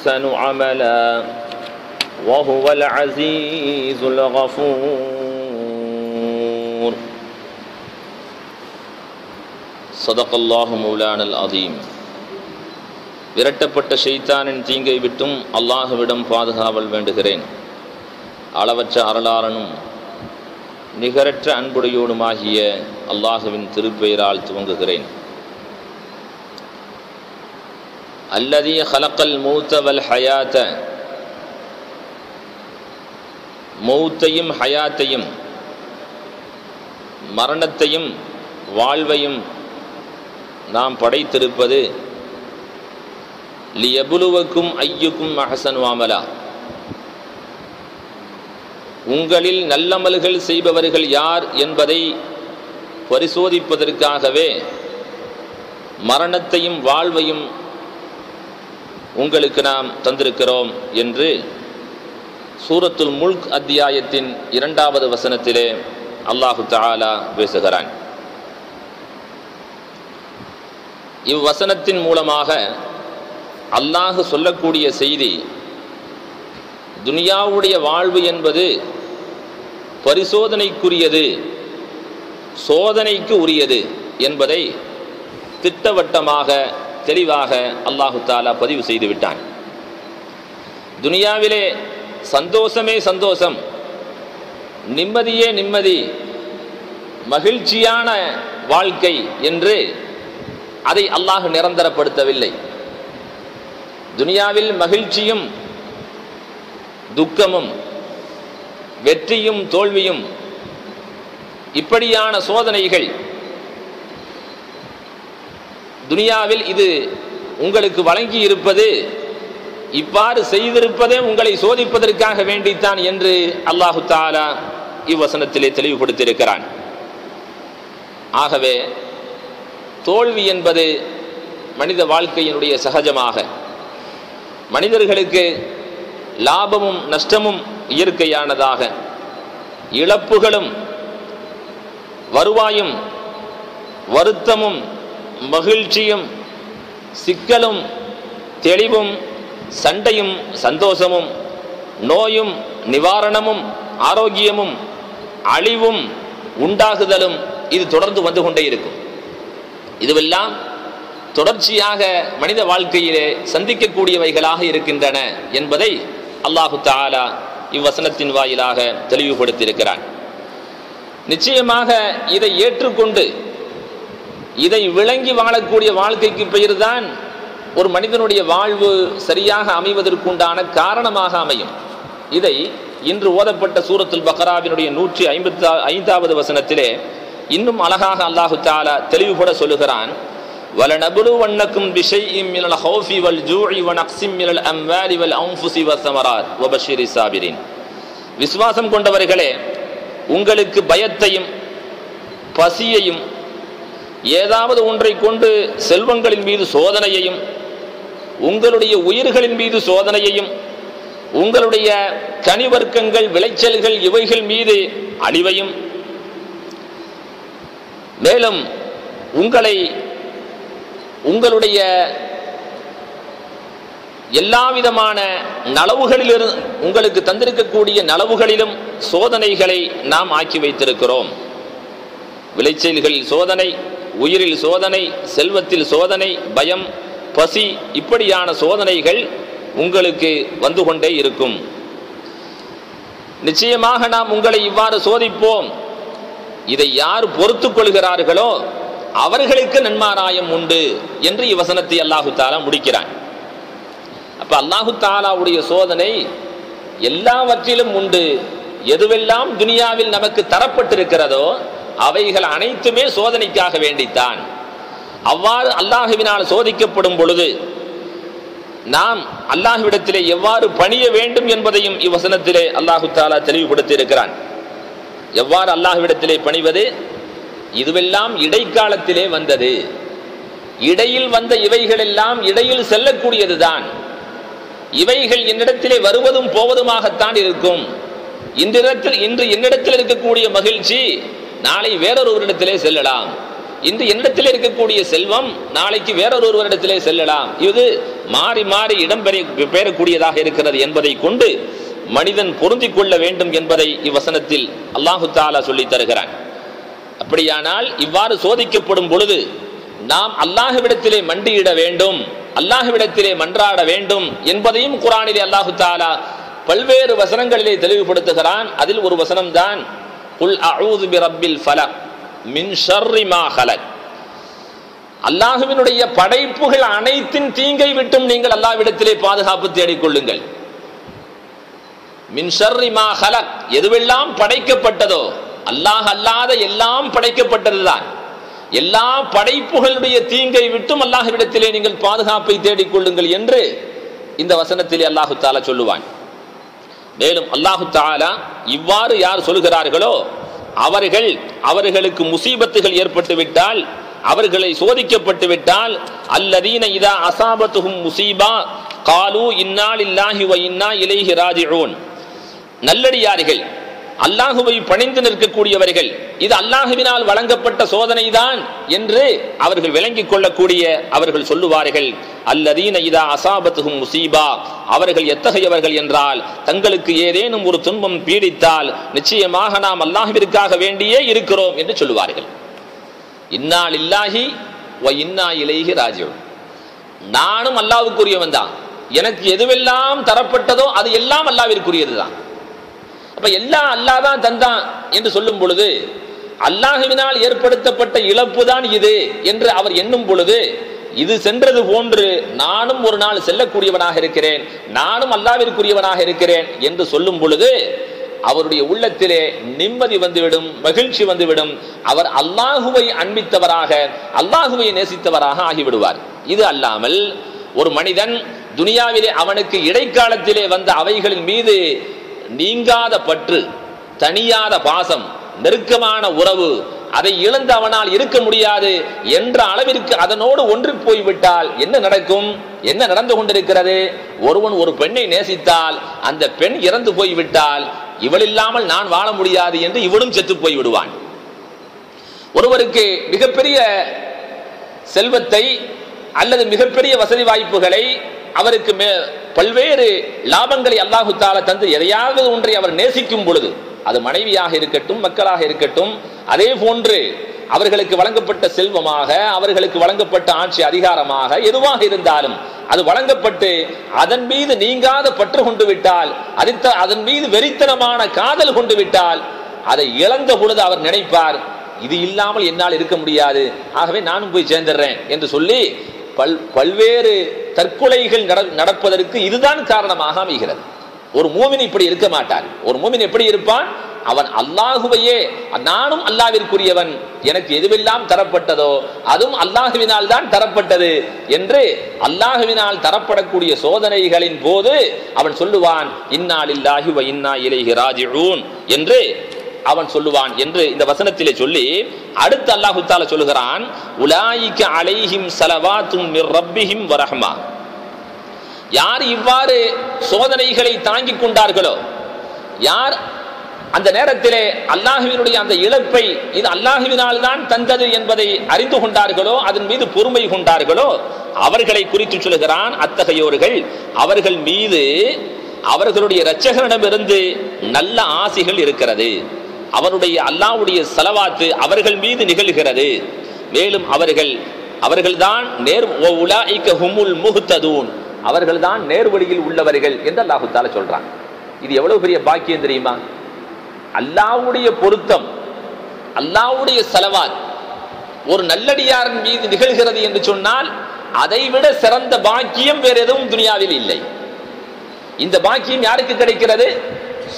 أحسن عملا وهو العزيز الغفور صدق الله مولانا العظيم. விரட்டப்பட்ட ஷைத்தானின் தீங்கை விட்டும் அல்லாஹ்விடம் பாதுகாவல் வேண்டுகிறேன். அளவற்ற அருளாளனும் நிகரற்ற அன்புடையோடுமாகிய அல்லாஹுவின் திருப்பெயரால் துவங்குகிறேன். அல்லதி ஹலக்கல் மௌத்த வல் ஹயாத்த, மௌத்தையும் ஹயாத்தையும், மரணத்தையும் வாழ்வையும் நாம் படைத்திருப்பது லியபுலுவக்கும் ஐயுக்கும் அஹ்சனு அமலா, உங்களில் நல்லமல்கள் செய்பவர்கள் யார் என்பதை பரிசோதிப்பதற்காகவே மரணத்தையும் வாழ்வையும் உங்களுக்கு நாம் தந்திருக்கிறோம் என்று சூரத்துல் முல்க் அத்தியாயத்தின் 2வது வசனத்திலே அல்லாஹு தஆலா பேசுகிறான். இவ்வசனத்தின் மூலமாக அல்லாஹ் சொல்லக்கூடிய செய்தி, துனியாவுடைய வாழ்வு என்பது பரிசோதனைக்குரியது, சோதனைக்கு உரியது என்பதை திட்டவட்டமாக தெளிவாக அல்லாஹு தஆலா பதிவு செய்து விட்டான். துனியாவிலே சந்தோஷமே சந்தோஷம், நிம்மதியே நிம்மதி, மகிழ்ச்சியான வாழ்க்கை என்று அதை அல்லாஹ் நிரந்தரப்படுத்தவில்லை. துனியாவில் மகிழ்ச்சியும் துக்கமும், வெற்றியும் தோல்வியும், இப்படியான சோதனைகள் துனியாவில் இது உங்களுக்கு வழங்கி இருப்பது, இவ்வாறு செய்திருப்பதே உங்களை சோதிப்பதற்காக வேண்டித்தான் என்று அல்லாஹு தஆலா இவ்வசனத்திலே தெளிவுபடுத்தியிருக்கிறான். ஆகவே தோல்வி என்பது மனித வாழ்க்கையினுடைய சகஜமாக, மனிதர்களுக்கு லாபமும் நஷ்டமும் இயற்கையானதாக, இழப்புகளும் வருவாயும் வருத்தமும் மகிழ்ச்சியும் சிக்கலும் தெளிவும் சண்டையும் சந்தோஷமும் நோயும் நிவாரணமும் ஆரோக்கியமும் அழிவும் உண்டாகுதலும் இது தொடர்ந்து வந்து கொண்டே இருக்கும். இதுவெல்லாம் தொடர்ச்சியாக மனித வாழ்க்கையிலே சந்திக்கக்கூடியவைகளாக இருக்கின்றன என்பதை அல்லாஹு தஆலா இவ்வசனத்தின் வாயிலாக தெளிவுபடுத்தியிருக்கிறான். நிச்சயமாக இதை ஏற்றுக்கொண்டு இதை விளங்கி வாழக்கூடிய வாழ்க்கைக்கு பெயர்தான் ஒரு மனிதனுடைய வாழ்வு சரியாக அமைவதற்குண்டான காரணமாக அமையும். இதை இன்று ஓதப்பட்ட சூரத்துல் பக்ராவினுடைய 155வது வசனத்திலே இன்னும் அழகாக அல்லாஹு தஆலா தெளிவுபட சொல்லுகிறான். வலனபுலுவன்னக்கும் பிஷைஇம் மினல் ஹௌஃபி வல் ஜூஇ வனக்ஸிம் மினல் அம்வாலி வல் அன்ஃபுஸி வஸ்ஸமராத் வபஷிரிஸ் சாபிரின். விசுவாசம் கொண்டவர்களே, உங்களுக்கு பயத்தையும் பசியையும், ஏதாவது ஒன்றை கொண்டு செல்வங்களின் மீது சோதனையையும், உங்களுடைய உயிர்களின் மீது சோதனையையும், உங்களுடைய கனிவர்க்கங்கள் விளைச்சல்கள் இவைகள் மீது அழிவையும், மேலும் உங்களுடைய எல்லாவிதமான நலவுகளிலிருந்து உங்களுக்கு தந்திருக்கக்கூடிய நலவுகளிலும் சோதனைகளை நாம் ஆக்கி வைத்திருக்கிறோம். விளைச்சல்களில் சோதனை, உயிரில் சோதனை, செல்வத்தில் சோதனை, பயம், பசி, இப்படியான சோதனைகள் உங்களுக்கு வந்து கொண்டே இருக்கும். நிச்சயமாக நாம் உங்களை இவ்வாறு சோதிப்போம். இதை யார் பொறுத்துக் கொள்கிறார்களோ அவர்களுக்கு நன்மாராயம் உண்டு என்று இவ்வசனத்தை அல்லாஹு தஆலா முடிக்கிறான். அப்ப அல்லாஹு தஆலாவுடைய சோதனை எல்லாவற்றிலும் உண்டு. எதுவெல்லாம் துனியாவில் நமக்கு தரப்பட்டிருக்கிறதோ அவைகள் அனைத்துமே சோதனைக்காக வேண்டித்தான். அவ்வாறு அல்லாஹுவினால் சோதிக்கப்படும் பொழுது நாம் அல்லாஹ்விடத்திலே எவ்வாறு பணிய வேண்டும் என்பதையும் இவ்வசனத்திலே அல்லாஹு தஆலா தெளிவுபடுத்தி இருக்கிறான். எவ்வாறு அல்லாஹ்விடத்திலே பணிவது? இதுவெல்லாம் இடைக்காலத்திலே வந்தது. இடையில் வந்த இவைகள் எல்லாம் இடையில் செல்லக்கூடியதுதான். இவைகள் என்னிடத்திலே வருவதும் போவதுமாகத்தான் இருக்கும். இன்று என்னிடத்தில் இருக்கக்கூடிய மகிழ்ச்சி நாளை வேறொருவரிடத்திலே செல்லலாம். இன்று என்னிடத்திலே இருக்கக்கூடிய செல்வம் நாளைக்கு வேறொருவரிடத்திலே செல்லலாம். இது மாறி மாறி இடம்பெறக்கூடியதாக இருக்கிறது என்பதை கொண்டு மனிதன் பொருந்திக் கொள்ள வேண்டும் என்பதை இவ்வசனத்தில் அல்லாஹு தஆலா சொல்லித் தருகிறான். அப்படியானால் இவ்வாறு சோதிக்கப்படும் பொழுது நாம் அல்லாஹ்விடத்திலே மண்டியிட வேண்டும், அல்லாஹ்விடத்திலே மன்றாட வேண்டும் என்பதையும் குர்ஆனிலே அல்லாஹு தஆலா பல்வேறு வசனங்களிலே தெளிவுபடுத்துகிறான். அதில் ஒரு வசனம்தான் குல் அஊது பிரப்பில் ஃபலக் மின் ஷர்ரி மா ஹலக். அல்லாஹ்வினுடைய படைப்புகள் அனைத்தின் தீங்கை விட்டும் நீங்கள் அல்லாஹ்விடத்திலே பாதுகாப்பு தேடிக்கொள்ளுங்கள். மின் ஷர்ரி மா ஹலக், எதுவெல்லாம் படைக்கப்பட்டதோ, அல்லாஹ் அல்லாத எல்லாம் படைக்கப்பட்டதுதான். எல்லா படைப்புகளுடைய தீங்கை விட்டும் அல்லாஹ்விடத்திலே நீங்கள் பாதுகாப்பை தேடிக்கொள்ளுங்கள் என்று இந்த வசனத்திலே அல்லாஹு தஆலா சொல்லுவான். மேலும் அல்லாஹு தஆலா இவ்வாறு யார் சொல்கிறார்களோ அவர்களுக்கு முசீபத்துகள் ஏற்பட்டு விட்டால், அவர்களை சோதிக்கப்பட்டு விட்டால், அல்லதீன இதா அஸாபத்துஹும் முஸீபா காலூ இன்னா லில்லாஹி வ இன்னா இலைஹி ராஜிஊன். நல்லடியார்கள், அல்லாஹுவை பணிந்து நிற்கக்கூடியவர்கள், இது அல்லாஹுவினால் வழங்கப்பட்ட சோதனைதான் என்று அவர்கள் விளங்கிக் கொள்ளக்கூடிய அவர்கள் சொல்லுவார்கள். அல்லதீன இதா அஸாபத்துஹும் முஸீபா, அவர்கள் எத்தகையவர்கள் என்றால், தங்களுக்கு ஏதேனும் ஒரு துன்பம் பீடித்தால் நிச்சயமாக நாம் அல்லாஹ்விற்காக வேண்டியே இருக்கிறோம் என்று சொல்லுவார்கள். இன்னா லில்லாஹி வ இன்னா இலைஹி ராஜிஊன். நானும் அல்லாஹ்வுக்குரியவன் தான், எனக்கு எதுவெல்லாம் தரப்பட்டதோ அது எல்லாம் அல்லாஹ்விற்குரியது தான். அப்ப எல்லாம் அல்லாஹ் தான் தந்தான் என்று சொல்லும் பொழுது, அல்லாஹ்வினால் ஏற்படுத்தப்பட்ட இழப்பு தான் இது என்று அவர் எண்ணும் பொழுது, இது சென்றது போன்று நானும் ஒரு நாள் செல்லக்கூடியவனாக இருக்கிறேன், நானும் அல்லாஹ்விற்குரியவனாக இருக்கிறேன் என்று சொல்லும் பொழுது அவருடைய உள்ளத்திலே நிம்மதி வந்துவிடும், மகிழ்ச்சி வந்துவிடும். அவர் அல்லாஹுவை அன்பித்தவராக, அல்லாஹுவை நேசித்தவராக ஆகிவிடுவார். இது அல்லாமல் ஒரு மனிதன் துனியாவிலே அவனுக்கு இடைக்காலத்திலே வந்த அவைகளின் மீது நீங்காத பற்று, தனியாத பாசம், நெருக்கமான உறவு, அதை இழந்து அவனால் இருக்க முடியாது என்ற அளவிற்கு அதனோடு ஒன்று போய்விட்டால் என்ன நடக்கும்? என்ன நடந்து கொண்டிருக்கிறது? ஒருவன் ஒரு பெண்ணை நேசித்தால் அந்த பெண் இறந்து போய்விட்டால், இவள் இல்லாமல் நான் வாழ முடியாது என்று இவனும் செத்து போய் விடுவான். ஒருவருக்கு மிகப்பெரிய செல்வத்தை அல்லது மிகப்பெரிய வசதி வாய்ப்புகளை, அவருக்கு பல்வேறு லாபங்களை அல்லாஹு தஆலா தந்து எதையாவது ஒன்றை அவர் நேசிக்கும் பொழுது, அது மனைவியாக இருக்கட்டும், மக்களாக இருக்கட்டும், அதே போன்று அவர்களுக்கு வழங்கப்பட்ட செல்வமாக, அவர்களுக்கு வழங்கப்பட்ட ஆட்சி அதிகாரமாக எதுவாக இருந்தாலும் அது வழங்கப்பட்டு அதன் மீது நீங்காத பற்று கொண்டு விட்டால், அதன் மீது வெறித்தனமான காதல் கொண்டு விட்டால், அதை இழந்த பொழுது அவர் நினைப்பார், இது இல்லாமல் என்னால் இருக்க முடியாது, ஆகவே நானும் போய் சேர்ந்துடுறேன் என்று சொல்லி பல்வேறு தற்கொலைகள் நடப்பதற்கு இதுதான் காரணமாக அமைகிறது. ஒரு மூமின் இப்படி இருக்க மாட்டான். ஒரு மூமின் எப்படி இருப்பான்? அவன் அல்லாஹுவையே, நானும் அல்லாஹ்விற்குரியவன், எனக்கு எதுவெல்லாம் தரப்பட்டதோ அதுவும் அல்லாஹுவினால் தான் தரப்பட்டது என்று அல்லாஹுவினால் தரப்படக்கூடிய சோதனைகளின் போது அவன் சொல்லுவான், இன்னா லில்லாஹி வ இன்னா இலைஹி ராஜிஊன் என்று அவன் சொல்லுவான் என்று இந்த வசனத்திலே சொல்லி, அடுத்து அல்லாஹு தஆலா சொல்லுகிறான், உலாயிக அலைஹிம் ஸலவாத்தும் மிர் ரப்பிஹிம் வ ரஹ்மா. யார் இவ்வாறு சோதனைகளை தாங்கிக் கொண்டார்களோ, யார் அந்த நேரத்திலே அல்லாஹ்வினுடைய அந்த இழப்பை இது அல்லாஹ்வினால் தான் தந்தது என்பதை அறிந்து கொண்டார்களோ, அதன் மீது பொறுமை கொண்டார்களோ, அவர்களை குறித்து சொல்லுகிறான், அத்தகையோர்கள் அவர்கள் மீது அவர்களுடைய இரட்சகரிடமிருந்து நல்ல ஆசிகள் இருக்கிறது, அவருடைய அல்லாஹ்வுடைய ஸலவாத்து அவர்கள் மீது நிகழ்கிறது. மேலும் அவர்கள்தான் உலாயிக ஹுமுல் முஹ்ததூன், அவர்கள்தான் நேர்வழியில் உள்ளவர்கள் என்று அல்லாஹ் தஆலா சொல்றான். இது எவ்வளவு பெரிய பாக்கியம் தெரியுமா? அல்லாஹ்வுடைய பொருத்தம், அல்லாஹ்வுடைய ஸலவாத் ஒரு நல்லடியாரின் மீது நிகழ்கிறது என்று சொன்னால் அதைவிட சிறந்த பாக்கியம் வேறு எதுவும் துனியாவில் இல்லை. இந்த பாக்கியம் யாருக்கு கிடைக்கிறது?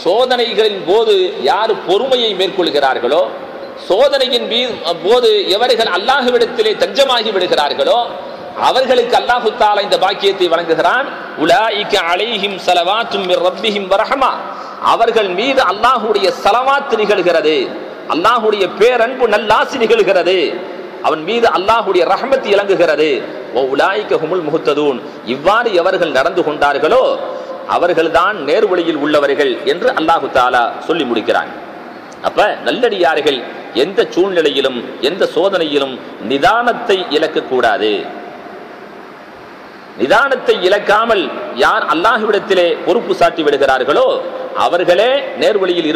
சோதனைகளின் போது யார் பொறுமையை மேற்கொள்கிறார்களோ, சோதனையின் போது எவர்கள் அல்லாஹ்விடத்திலே தஞ்சமாகி விடுகிறார்களோ அவர்களுக்கு அல்லாஹு தஆலா இந்த பாக்கியத்தை வழங்குகிறான். உலாயிக அலைஹிம் ஸலவாத்தும் மிர் ரப்பிஹிம் வ ரஹ்மா, அவர்கள் மீது அல்லாஹ்வுடைய ஸலவாத் நிகழ்கிறது, அல்லாஹ்வுடைய பேரன்பு நல்லாசி நிகழ்கிறது, அவன் மீது அல்லாஹ்வுடைய ரஹ்மத் இறங்குகிறது. வ உலாயிக ஹுமுல் முஹ்ததூன், இவ்வாறு எவர்கள் நடந்து கொண்டார்களோ அவர்கள்தான் நேர்வழியில் உள்ளவர்கள் என்று அல்லாஹு தஆலா சொல்லி முடிக்கிறான். அப்ப நல்லடியார்கள் எந்த சூழ்நிலையிலும் எந்த சோதனையிலும் நிதானத்தை இழக்கக்கூடாது. நிதானத்தை இழக்காமல் யார் அல்லாஹ்விடத்திலே பொறுப்பு சாட்டி விடுகிறார்களோ அவர்களே நேர்வழியில்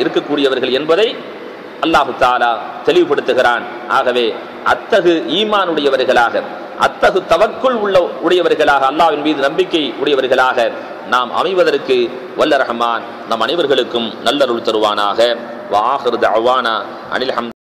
இருக்கக்கூடியவர்கள் என்பதை அல்லாஹு தஆலா தெளிவுபடுத்துகிறான். ஆகவே அத்தகு ஈமானுடையவர்களாக, அத்தகு தவக்குல் உடையவர்களாக, அல்லாஹ்வின் மீது நம்பிக்கை உடையவர்களாக நாம் அமைவதற்கு வல்ல ரஹ்மான் நம் அனைவர்களுக்கும் நல்லருள் தருவானாக. வ ஆகிரு தஅவானா அனில் ஹம்து